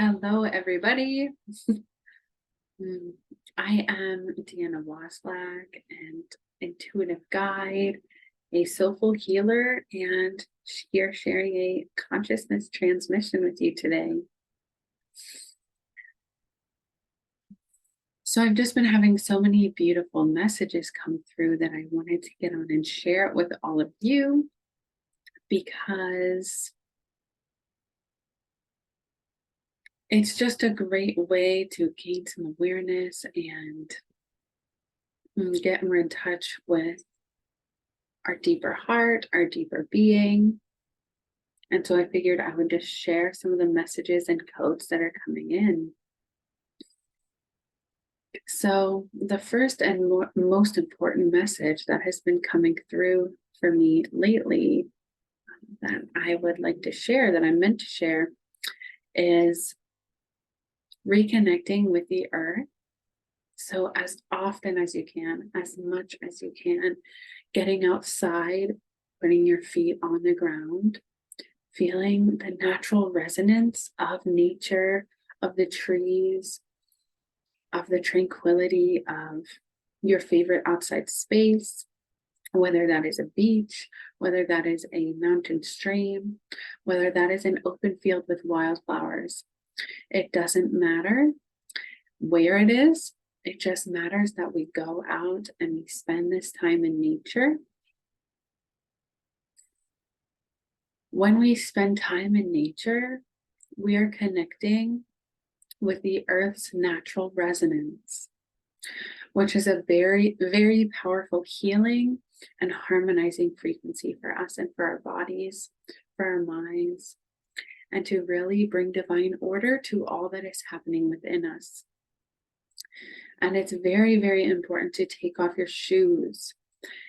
Hello, everybody. Mm, I am Deanna Waslack, and intuitive guide, a soulful healer, and here sharing a consciousness transmission with you today. So I've just been having so many beautiful messages come through that I wanted to get on and share it with all of you because it's just a great way to gain some awareness and get more in touch with our deeper heart, our deeper being. And so I figured I would just share some of the messages and codes that are coming in. So the first and most important message that has been coming through for me lately that I would like to share, that I'm meant to share, is reconnecting with the earth. So as often as you can, as much as you can, getting outside, putting your feet on the ground, feeling the natural resonance of nature, of the trees, of the tranquility of your favorite outside space, whether that is a beach, whether that is a mountain stream, whether that is an open field with wildflowers. It doesn't matter where it is. It just matters that we go out and we spend this time in nature. When we spend time in nature, we are connecting with the earth's natural resonance, which is a very, very powerful healing and harmonizing frequency for us and for our bodies, for our minds, and to really bring divine order to all that is happening within us. And it's very, very important to take off your shoes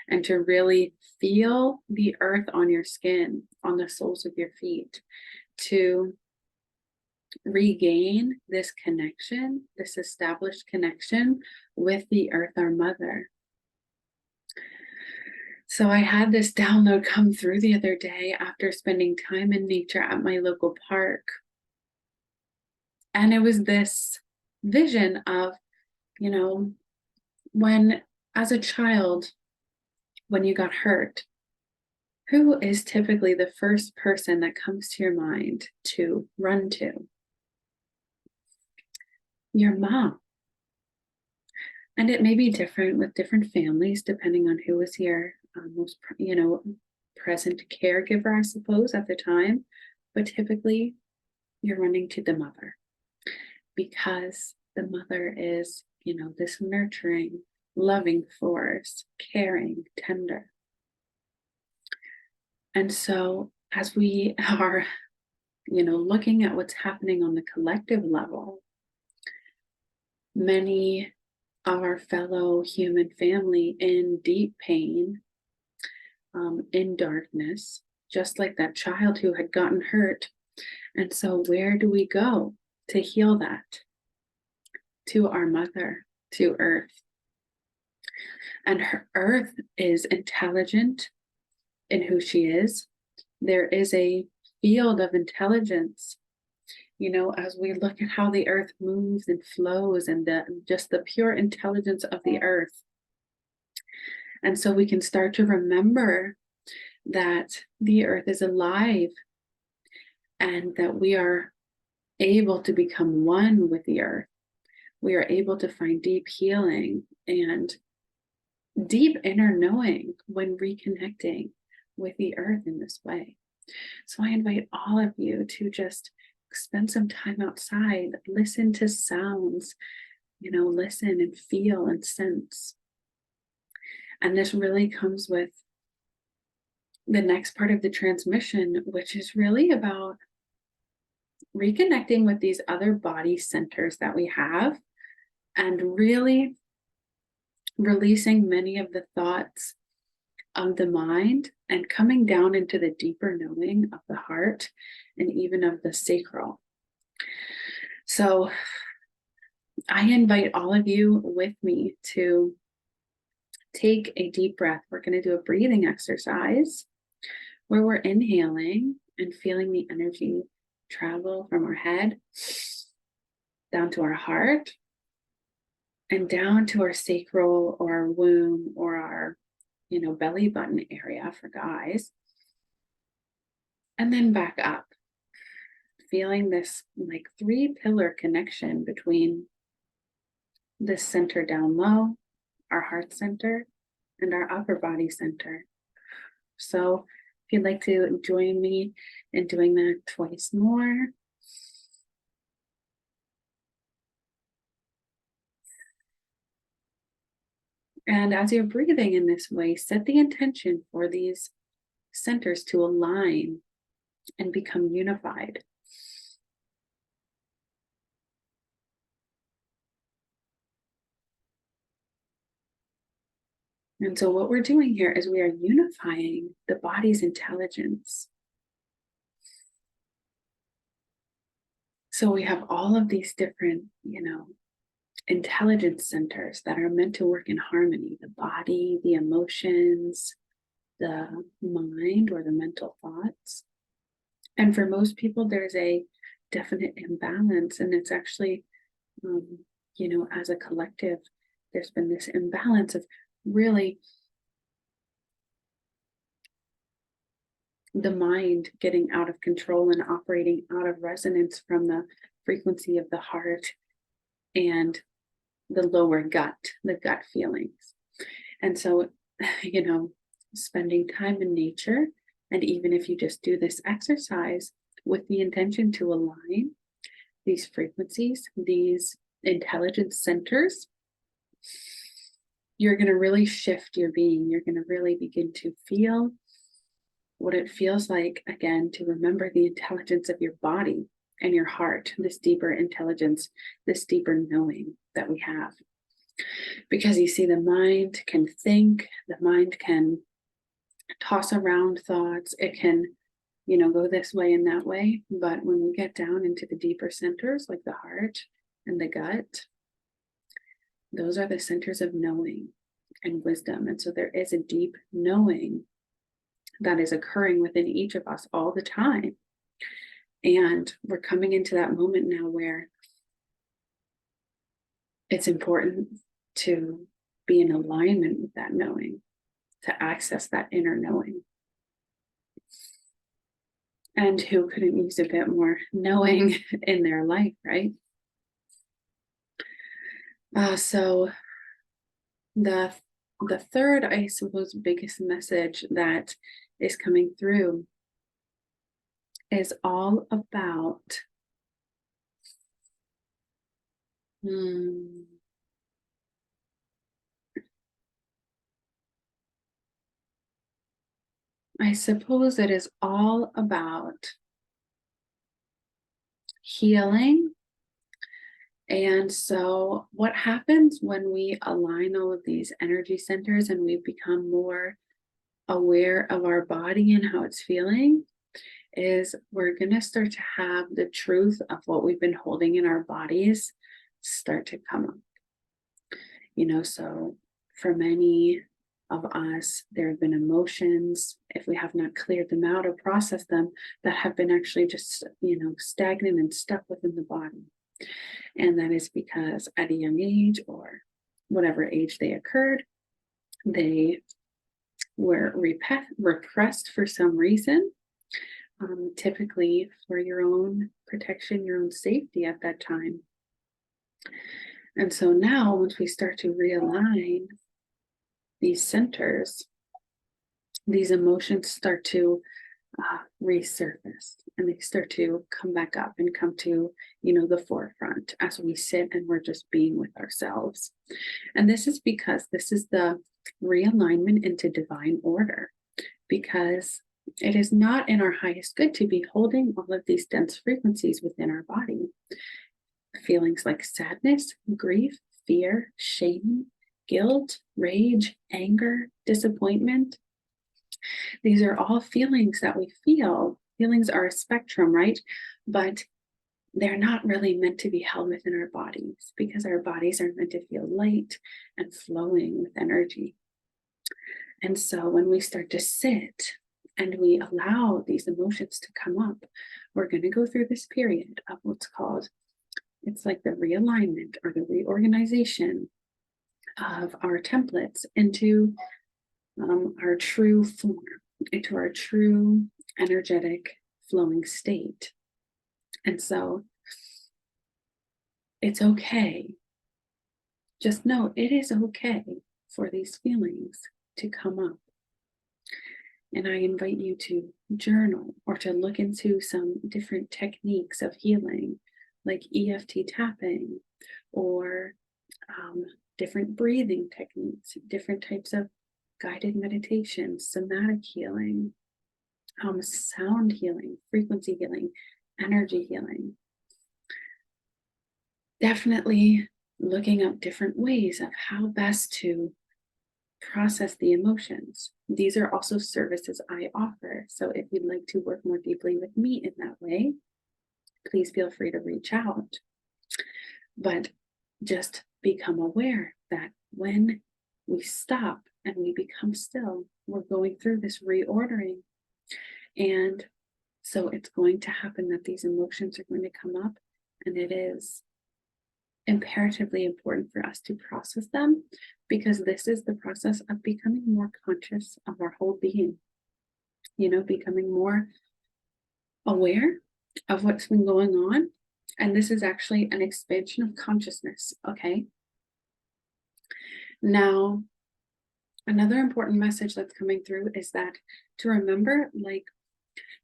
and to really feel the earth on your skin, on the soles of your feet, to regain this connection, this established connection with the earth, our mother. So I had this download come through the other day after spending time in nature at my local park. And it was this vision of, when as a child, when you got hurt, who is typically the first person that comes to your mind to run to? Your mom. And it may be different with different families, depending on who was your most, present caregiver, I suppose, at the time. But typically, you're running to the mother because the mother is, this nurturing, loving force, caring, tender. And so as we are, looking at what's happening on the collective level, many of our fellow human family in deep pain, in darkness, just like that child who had gotten hurt. And so where do we go to heal that? To our mother, to Earth. And her Earth is intelligent in who she is. There is a field of intelligence, as we look at how the earth moves and flows and just the pure intelligence of the earth. And so we can start to remember that the earth is alive and that we are able to become one with the earth. We are able to find deep healing and deep inner knowing when reconnecting with the earth in this way. So I invite all of you to just spend some time outside, listen to sounds, listen and feel and sense. And this really comes with the next part of the transmission, which is really about reconnecting with these other body centers that we have and really releasing many of the thoughts of the mind and coming down into the deeper knowing of the heart and even of the sacral. So I invite all of you with me to take a deep breath. We're going to do a breathing exercise where we're inhaling and feeling the energy travel from our head down to our heart, and down to our sacral or our womb or our, belly button area for guys. And then back up, feeling this like 3-pillar connection between this center down low, our heart center, and our upper body center. So if you'd like to join me in doing that twice more. And as you're breathing in this way, set the intention for these centers to align and become unified. And so what we're doing here is we are unifying the body's intelligence. So we have all of these different, intelligence centers that are meant to work in harmony: the body, the emotions, the mind, or the mental thoughts. And for most people, there's a definite imbalance, and it's actually, as a collective, there's been this imbalance of really the mind getting out of control and operating out of resonance from the frequency of the heart and the lower gut, the gut feelings. And so, spending time in nature, and even if you just do this exercise with the intention to align these frequencies, these intelligence centers, you're going to really shift your being. You're going to really begin to feel what it feels like, again, to remember the intelligence of your body and your heart, this deeper intelligence, this deeper knowing that we have. Because you see, the mind can think, the mind can toss around thoughts, it can, go this way and that way. But when we get down into the deeper centers, like the heart and the gut, those are the centers of knowing and wisdom. And so there is a deep knowing that is occurring within each of us all the time. And we're coming into that moment now where it's important to be in alignment with that knowing, to access that inner knowing. And who couldn't use a bit more knowing in their life, right? So the third, I suppose, biggest message that is coming through is all about I suppose it is all about healing. And so what happens when we align all of these energy centers and we become more aware of our body and how it's feeling is we're going to start to have the truth of what we've been holding in our bodies start to come up. So for many of us, there have been emotions, if we have not cleared them out or processed them, that have been actually just, stagnant and stuck within the body. And that is because at a young age or whatever age they occurred, they were repressed for some reason, typically for your own protection, your own safety at that time. And so now, once we start to realign these centers, these emotions start to resurface, and they start to come back up and come to, the forefront as we sit and we're just being with ourselves. And this is because this is the realignment into divine order, because it is not in our highest good to be holding all of these dense frequencies within our body. Feelings like sadness, grief, fear, shame, guilt, rage, anger, disappointment. These are all feelings that we feel. Feelings are a spectrum, right? But they're not really meant to be held within our bodies, because our bodies are meant to feel light and flowing with energy. And so when we start to sit and we allow these emotions to come up, we're going to go through this period of what's called It's like the realignment or the reorganization of our templates into our true form, into our true energetic flowing state. And so it's okay. Just know it is okay for these feelings to come up. And I invite you to journal or to look into some different techniques of healing, like EFT tapping or different breathing techniques, different types of guided meditation, somatic healing, sound healing, frequency healing, energy healing. Definitely looking up different ways of how best to process the emotions. These are also services I offer. So if you'd like to work more deeply with me in that way, please feel free to reach out. But just become aware that when we stop and we become still, we're going through this reordering. And so it's going to happen that these emotions are going to come up, and it is imperatively important for us to process them, because this is the process of becoming more conscious of our whole being, becoming more aware of what's been going on. And this is actually an expansion of consciousness, okay? Now, another important message that's coming through is that to remember, like,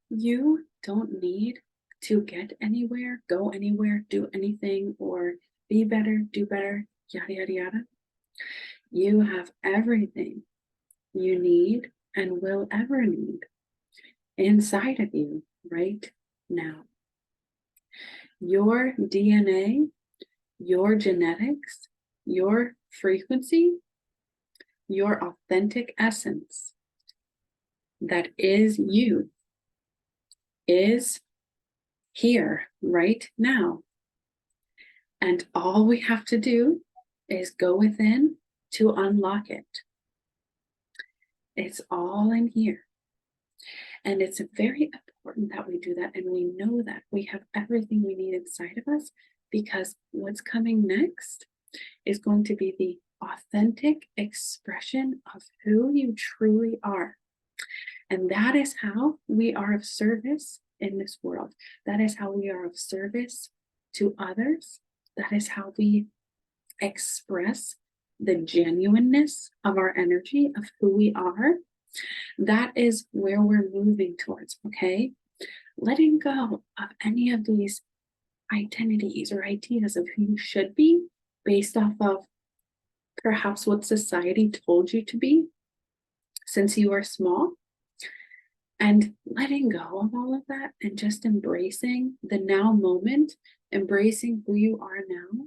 you don't need to get anywhere, go anywhere, do anything, or be better, do better, yada, yada, yada. You have everything you need and will ever need inside of you right now. Your DNA, your genetics, your frequency, your authentic essence that is you is here right now. And all we have to do is go within to unlock it. It's all in here. And it's very important that we do that. And we know that we have everything we need inside of us, because what's coming next is going to be the authentic expression of who you truly are. And that is how we are of service in this world. That is how we are of service to others. That is how we express the genuineness of our energy, of who we are. That is where we're moving towards, okay? Letting go of any of these identities or ideas of who you should be based off of perhaps what society told you to be since you were small, and letting go of all of that and just embracing the now moment, embracing who you are now,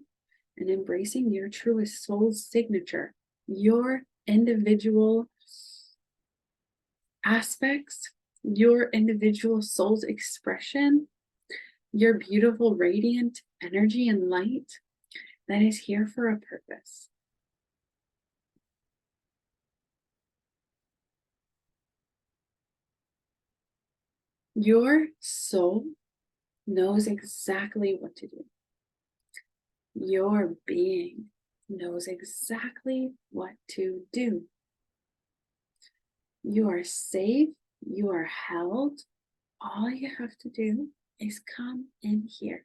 and embracing your truest soul's signature, your individual aspects, your individual soul's expression, your beautiful radiant energy and light that is here for a purpose. Your soul knows exactly what to do. Your being knows exactly what to do. You are safe. You are held. All you have to do is come in here.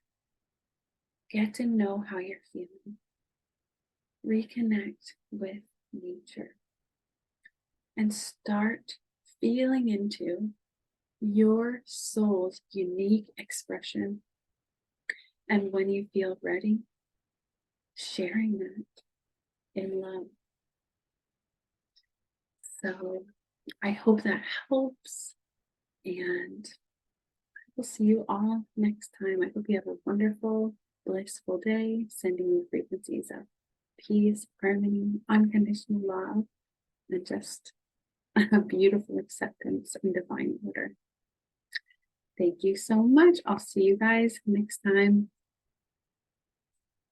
Get to know how you're feeling. Reconnect with nature. And start feeling into your soul's unique expression. And when you feel ready, sharing that in love. So I hope that helps, and I will see you all next time. I hope you have a wonderful, blissful day, sending you frequencies of peace, harmony, unconditional love, and just a beautiful acceptance and divine order. Thank you so much. I'll see you guys next time.